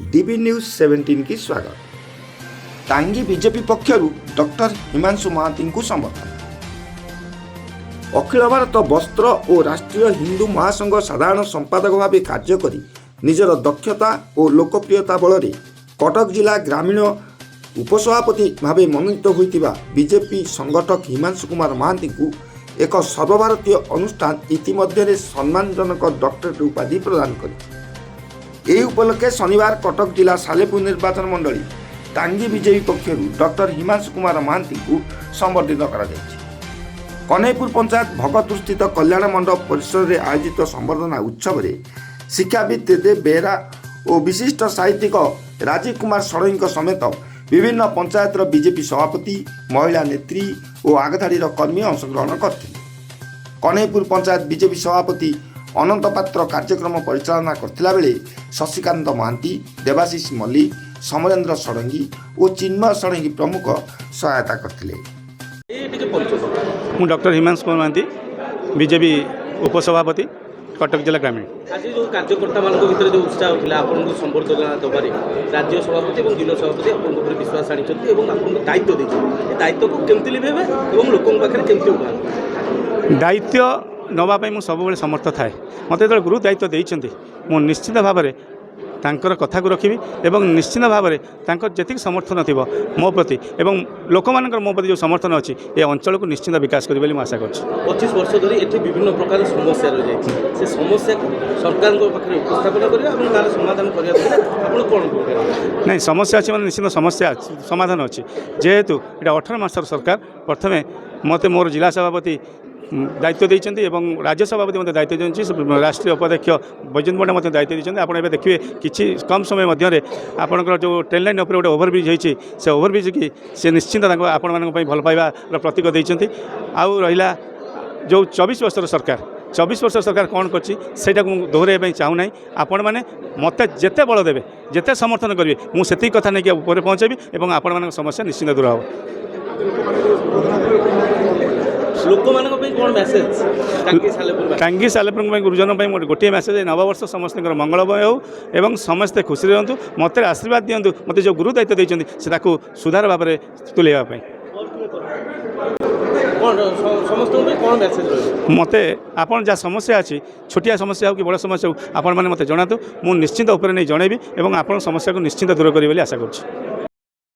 DB news 17 की स्वागत। टांगी बीजेपी पक्षर डॉक्टर हिमांशु महांती को समर्थन। अखिल भारत वस्त्र और राष्ट्रीय हिंदू महासंघ साधारण संपादक भाव कार्य करी निजर दक्षता और लोकप्रियता बल कटक जिला ग्रामीण उपसभापति भाव मनोनीत होता बीजेपी संगठक हिमांशु कुमार महांती को एक सर्वभारतीय अनुष्ठान इतिमध्य सम्मानजनक डॉक्टरेट उपाधि प्रदान कर उपलक्षे शनिवार कटक जिला सालेपुर निर्वाचन मंडली टांगी बीजेपी पक्षर डॉक्टर हिमांशु कुमार महांती को संबर्धित कर कन्हैपुर पंचायत भगतपुर स्थित कल्याण मंडप परिसर में आयोजित संबर्धना उत्सव में शिक्षाविद देव बेहरा और विशिष्ट साहित्यिक राजीव कुमार षडंगी समेत विभिन्न पंचायत बीजेपी सभापति महिला नेत्री और आगधाड़ीर कर्मी अंशग्रहण करते। कन्हैपुर पंचायत बीजेपी सभापति अनंत पात्र कार्यक्रम परिचालना करथिला बेले शशिकांत महांती, देवाशीष मल्लिक, समरेन्द्र षडंगी और चिन्मय षडंगी प्रमुख सहायता करथिले। मु डॉक्टर हिमांशु कुमार महांती बीजेपी उपसभापति कटक जिला ग्रामीण। आज जो कार्यकर्ता मान भर जो उत्साह होता आपको संबर्धना दबारे राज्य सभापति और जिला सभापति आपको विश्वास आनी आपको दायित्व देते दायित्व को केमती लिभेबे और लोकों पाखे केमती उपहार दायित्व नवाई मुझे सब समर्थ थाए मत जो गुरु दायित्व देते मु निश्चित भाव में तांकर कथा को रखी एवं निश्चित भाव में जी समर्थन थी मो प्रति एवं लोक मान मो प्रति जो समर्थन अच्छी ये अंचल को निश्चित विकास करी आशा कर 25 वर्ष धरी ये विभिन्न प्रकार समस्या रही है से समस्या सरकार पाखे उपस्थापन कर समाधान करने कौन नहीं समस्या अच्छी मैंने निश्चित समस्या समाधान अच्छी जेहेतु ये 18 मासर सरकार प्रथमे मत मोर जिला सभापति दायित्व देते राज्य सभापति मत दायित्व देते राष्ट्रीय उपाध्यक्ष बैजयंत पंडा मत दायित्व देते आप देखिए किसी कम समय मध्य आपंकर जो ट्रेन लाइन उपर गोटे ओभरब्रिज होती से ओभरब्रिज की से निश्चिंत आपण भल पाइबार प्रतीक देते आउ रहा जो 24 वर्षर सरकार 24 वर्ष सरकार कौन करटा दोहराइबा चाहूना आपण मैंने मत जिते बल देवे जिते समर्थन करेंगे मुझे कथा नहीं ऊपर पहुँचेबी और आपण समस्या निश्चित दूर हो। लोक कौन मैसेज टांगी सालेपुर गुरुजन गोटे मैसेज नववर्ष समस्त मंगलमय हो एवं समस्ते खुशी रहतु मत आशीर्वाद दिंतु मत जो गुरु दायित्व देते से सुधार भाव में तुलेवाई मत आपन जहाँ समस्या अच्छी छोटिया समस्या हो कि बड़ समस्या हो आपण मैंने मत जनातु मुझे निश्चित उपर नहीं जनइबी और आप समस्या को निश्चित दूर करी आशा कर।